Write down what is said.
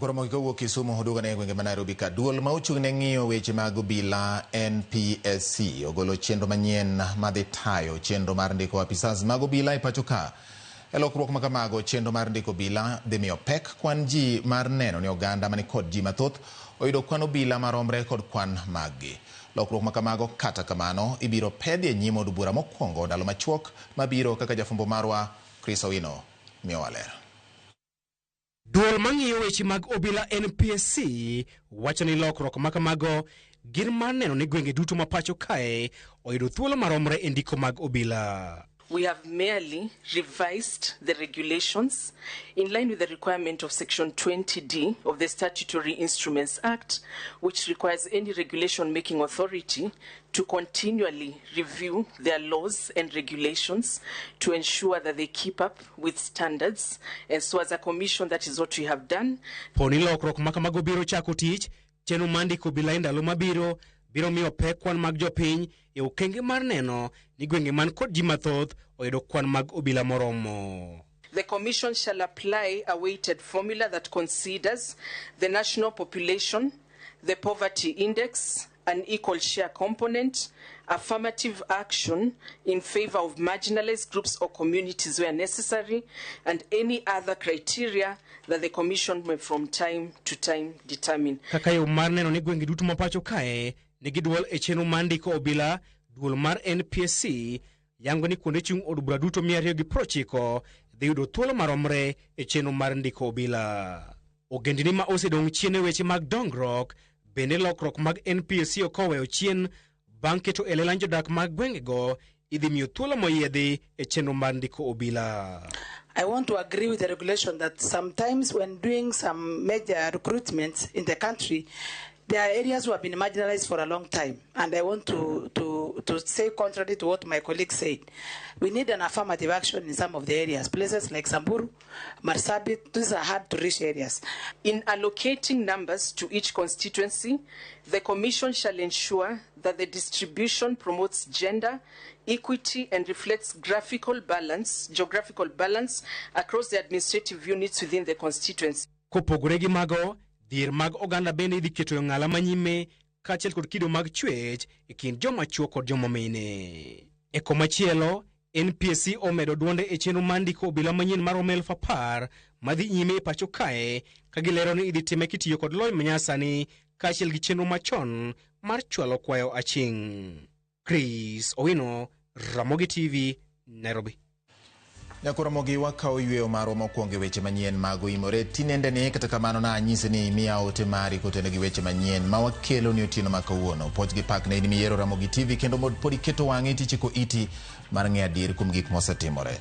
Ramogi kawuok Kisumu huduga ne gwenge ma Nairobi ka duol ma ochung' ne ng'iyo weche mag obila NPSC ogolo chenro manyien madhi tayo chenro mar ndiko apisas mag obila e pacho ka. E lokruok ma kamago, chenro mar ndiko obila dhi miyo pek kwan ji mar neno ni oganda mani kod ji mathoth oyudo kwan obila maromre kod kwan maggi. Lokruok ma kamago kata kamano ibiro pedhi e nyim od bura mokwongo ndalo machuok mabiro, kaka jafumbo marwa Chris Owino miyo walero. Duol mang'iyo weche mag obila NPSC wacho ni lokruok ma kamago gin mar neno ni gwenge duto ma pacho kae oyudo thuolo maromre e ndiko mag obila. We have merely revised the regulations in line with the requirement of Section 20D of the Statutory Instruments Act, which requires any regulation-making authority to continually review their laws and regulations to ensure that they keep up with standards. And so as a commission, that is what we have done. Poni lokruok ma kamago biro chako tich, chenro mar ndiko obila e ndalo mabiro biro miyo pek kwan mag jopiny e okenge mar neno ni gwenge man kod ji mathoth oyudo kwan mag obila moromo. The Commission shall apply a weighted formula that considers the national population, the poverty index, an equal share component, affirmative action in favor of marginalized groups or communities where necessary, and any other criteria that the Commission may from time to time determine. Kaka yo mar neno ni gwenge duto ma pacho kae nigi duol e chenro mar ndiko obila, duol mar NPSC yango ni kuonde chung' od bura duto 290 dhi yudo thuolo maromre e chenro mar ndiko obila. Ogendini ma osedong' chien e weche mag dongruok bende lokruok mag NPSC okoweyo chien bang' keto e lela jodak mag gwengego idhi miyo thuolo moyiedhi e chenro mar ndiko obila. I want to agree with the regulation that sometimes when doing some major recruitments in the country, there are areas who have been marginalized for a long time. And I want to say contrary to what my colleague said. We need an affirmative action in some of the areas. Places like Samburu, Marsabit, these are hard to reach areas. In allocating numbers to each constituency, the Commission shall ensure that the distribution promotes gender, equity, and reflects geographical balance across the administrative units within the constituency. Kopogore gi mago, dhier mag oganda bende idhi keto e ng'ala manyime kaachiel kod kido mag chwech e kind joma chuo kod joma mine. E komachielo, NPSC omedo duonde e chenro mar ndiko obila manyien mar 10,000 madhi nyime e pacho kae ka gilero ni idhi time kitiyo kod lony manyasani kaachiel gi chenro machon mar chwalo kwayo aching'. Chris Owino, Ramogi TV, Nairobi. Ramogi wakawo yweyo marwa mokwongo weche manyien mag imore tinende ni, kata kamano na anyise ni miya ote mari kotene gi weche manyien ma wakelo ni otieno ma kawuono. Poch gi pak ne in miyiero Ramogi TV kendo pod iketo wang'e tichiko iti mar ng'eyo adier kuom gik mosetimore.